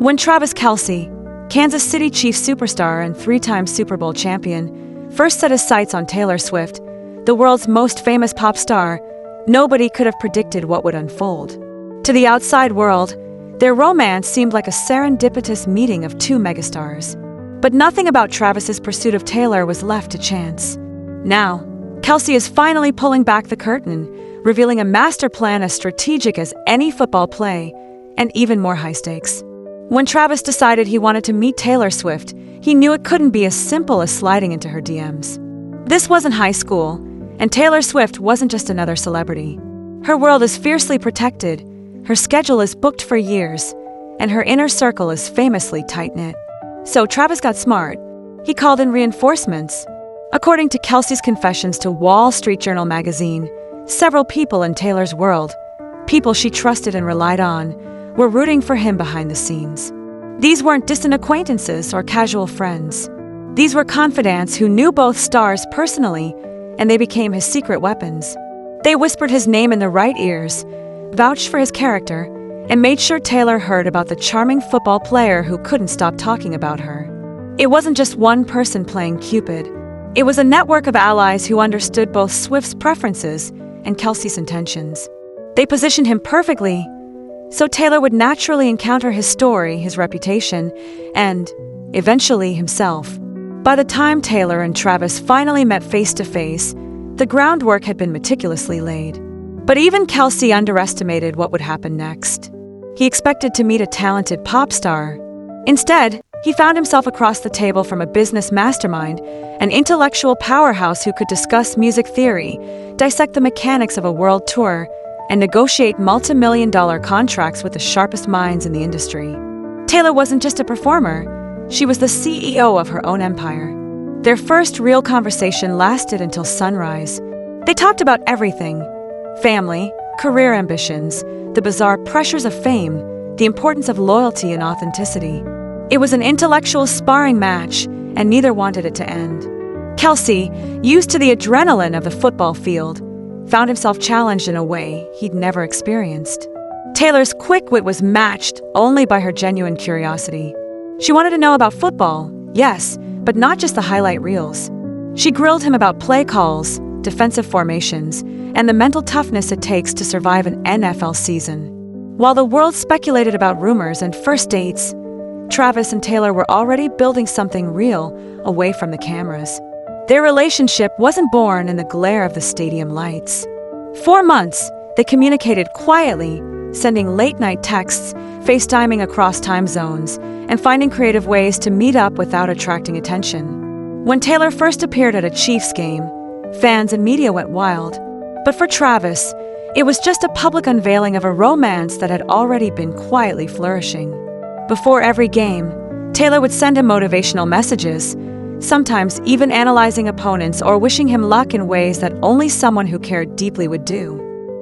When Travis Kelce, Kansas City Chiefs superstar and three-time Super Bowl champion, first set his sights on Taylor Swift, the world's most famous pop star, nobody could have predicted what would unfold. To the outside world, their romance seemed like a serendipitous meeting of two megastars. But nothing about Travis's pursuit of Taylor was left to chance. Now, Kelce is finally pulling back the curtain, revealing a master plan as strategic as any football play, and even more high stakes. When Travis decided he wanted to meet Taylor Swift, he knew it couldn't be as simple as sliding into her DMs. This wasn't high school, and Taylor Swift wasn't just another celebrity. Her world is fiercely protected, her schedule is booked for years, and her inner circle is famously tight-knit. So Travis got smart. He called in reinforcements. According to Kelce's confessions to Wall Street Journal magazine, several people in Taylor's world, people she trusted and relied on, were rooting for him behind the scenes. These weren't distant acquaintances or casual friends. These were confidants who knew both stars personally, and they became his secret weapons. They whispered his name in the right ears, vouched for his character, and made sure Taylor heard about the charming football player who couldn't stop talking about her. It wasn't just one person playing Cupid. It was a network of allies who understood both Swift's preferences and Kelce's intentions. They positioned him perfectly, so Taylor would naturally encounter his story, his reputation, and, eventually, himself. By the time Taylor and Travis finally met face-to-face, the groundwork had been meticulously laid. But even Kelce underestimated what would happen next. He expected to meet a talented pop star. Instead, he found himself across the table from a business mastermind, an intellectual powerhouse who could discuss music theory, dissect the mechanics of a world tour, and negotiate multi-million-dollar contracts with the sharpest minds in the industry. Taylor wasn't just a performer, she was the CEO of her own empire. Their first real conversation lasted until sunrise. They talked about everything: family, career ambitions, the bizarre pressures of fame, the importance of loyalty and authenticity. It was an intellectual sparring match, and neither wanted it to end. Kelce, used to the adrenaline of the football field, found himself challenged in a way he'd never experienced. Taylor's quick wit was matched only by her genuine curiosity. She wanted to know about football, yes, but not just the highlight reels. She grilled him about play calls, defensive formations, and the mental toughness it takes to survive an NFL season. While the world speculated about rumors and first dates, Travis and Taylor were already building something real away from the cameras. Their relationship wasn't born in the glare of the stadium lights. 4 months, they communicated quietly, sending late-night texts, FaceTiming across time zones, and finding creative ways to meet up without attracting attention. When Taylor first appeared at a Chiefs game, fans and media went wild. But for Travis, it was just a public unveiling of a romance that had already been quietly flourishing. Before every game, Taylor would send him motivational messages, sometimes even analyzing opponents or wishing him luck in ways that only someone who cared deeply would do.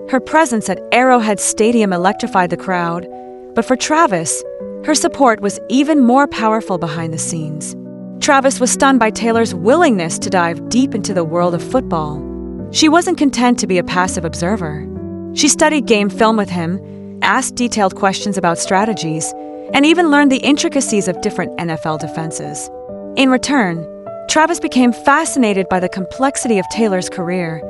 Her presence at Arrowhead Stadium electrified the crowd, but for Travis, her support was even more powerful behind the scenes. Travis was stunned by Taylor's willingness to dive deep into the world of football. She wasn't content to be a passive observer. She studied game film with him, asked detailed questions about strategies, and even learned the intricacies of different NFL defenses. In return, Travis became fascinated by the complexity of Taylor's career,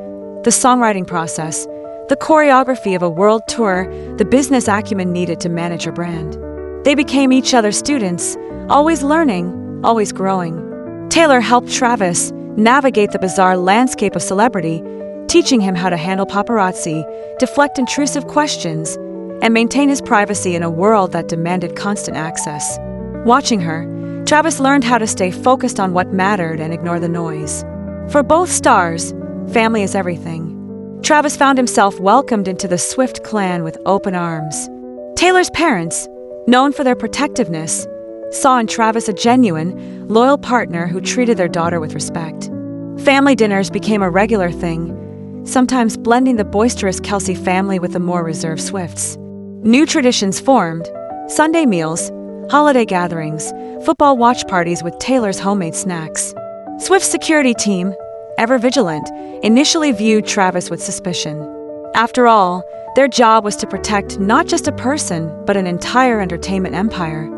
the songwriting process, the choreography of a world tour, the business acumen needed to manage her brand. They became each other's students, always learning, always growing. Taylor helped Travis navigate the bizarre landscape of celebrity, teaching him how to handle paparazzi, deflect intrusive questions, and maintain his privacy in a world that demanded constant access. Watching her, Travis learned how to stay focused on what mattered and ignore the noise. For both stars, family is everything. Travis found himself welcomed into the Swift clan with open arms. Taylor's parents, known for their protectiveness, saw in Travis a genuine, loyal partner who treated their daughter with respect. Family dinners became a regular thing, sometimes blending the boisterous Kelce family with the more reserved Swifts. New traditions formed: Sunday meals, holiday gatherings, football watch parties with Taylor's homemade snacks. Swift's security team, ever vigilant, initially viewed Travis with suspicion. After all, their job was to protect not just a person, but an entire entertainment empire.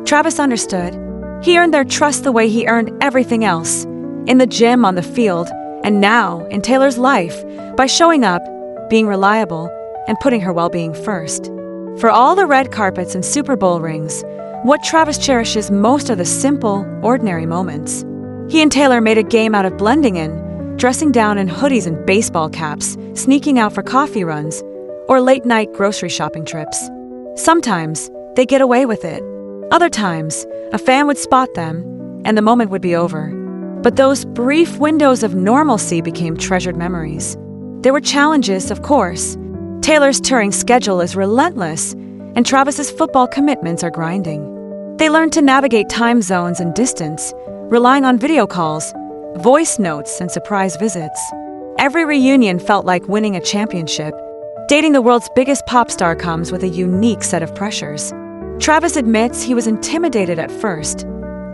Travis understood. He earned their trust the way he earned everything else, in the gym, on the field, and now in Taylor's life, by showing up, being reliable, and putting her well-being first. For all the red carpets and Super Bowl rings, what Travis cherishes most are the simple, ordinary moments. He and Taylor made a game out of blending in, dressing down in hoodies and baseball caps, sneaking out for coffee runs, or late-night grocery shopping trips. Sometimes, they get away with it. Other times, a fan would spot them, and the moment would be over. But those brief windows of normalcy became treasured memories. There were challenges, of course. Taylor's touring schedule is relentless, and Travis's football commitments are grinding. They learned to navigate time zones and distance, relying on video calls, voice notes, and surprise visits. Every reunion felt like winning a championship. Dating the world's biggest pop star comes with a unique set of pressures. Travis admits he was intimidated at first,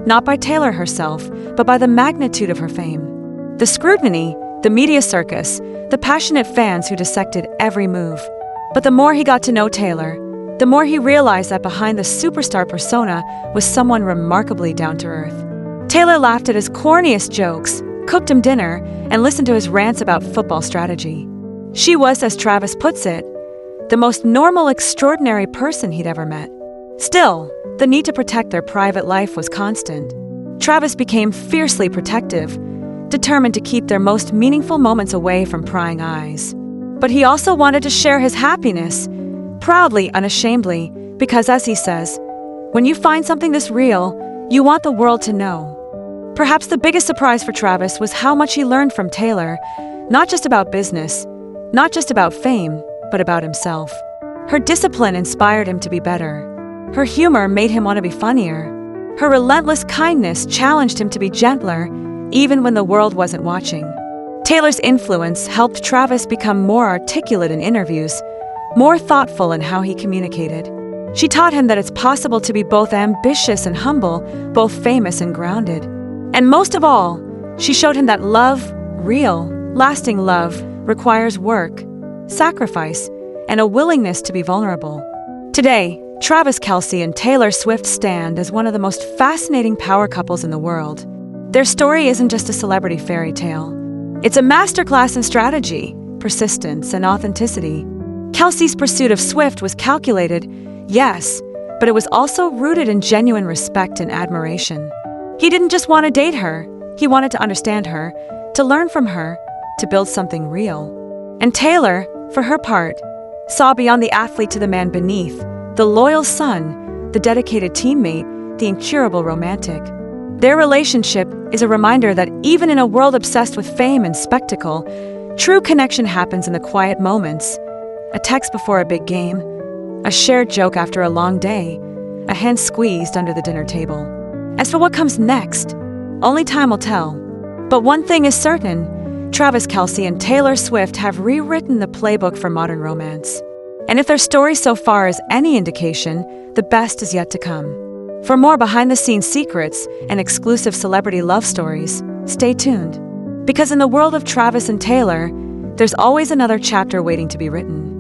not by Taylor herself, but by the magnitude of her fame. The scrutiny, the media circus, the passionate fans who dissected every move. But the more he got to know Taylor, the more he realized that behind the superstar persona was someone remarkably down to earth. Taylor laughed at his corniest jokes, cooked him dinner, and listened to his rants about football strategy. She was, as Travis puts it, the most normal, extraordinary person he'd ever met. Still, the need to protect their private life was constant. Travis became fiercely protective, determined to keep their most meaningful moments away from prying eyes. But he also wanted to share his happiness, proudly, unashamedly, because, as he says, when you find something this real, you want the world to know. Perhaps the biggest surprise for Travis was how much he learned from Taylor, not just about business, not just about fame, but about himself. Her discipline inspired him to be better. Her humor made him want to be funnier. Her relentless kindness challenged him to be gentler, even when the world wasn't watching. Taylor's influence helped Travis become more articulate in interviews, more thoughtful in how he communicated. She taught him that it's possible to be both ambitious and humble, both famous and grounded. And most of all, she showed him that love, real, lasting love, requires work, sacrifice, and a willingness to be vulnerable. Today, Travis Kelce and Taylor Swift stand as one of the most fascinating power couples in the world. Their story isn't just a celebrity fairy tale. It's a masterclass in strategy, persistence, and authenticity. Kelce's pursuit of Swift was calculated, yes, but it was also rooted in genuine respect and admiration. He didn't just want to date her, he wanted to understand her, to learn from her, to build something real. And Taylor, for her part, saw beyond the athlete to the man beneath, the loyal son, the dedicated teammate, the incurable romantic. Their relationship is a reminder that even in a world obsessed with fame and spectacle, true connection happens in the quiet moments. A text before a big game, a shared joke after a long day, a hand squeezed under the dinner table. As for what comes next, only time will tell. But one thing is certain, Travis Kelce and Taylor Swift have rewritten the playbook for modern romance. And if their story so far is any indication, the best is yet to come. For more behind-the-scenes secrets and exclusive celebrity love stories, stay tuned. Because in the world of Travis and Taylor, there's always another chapter waiting to be written.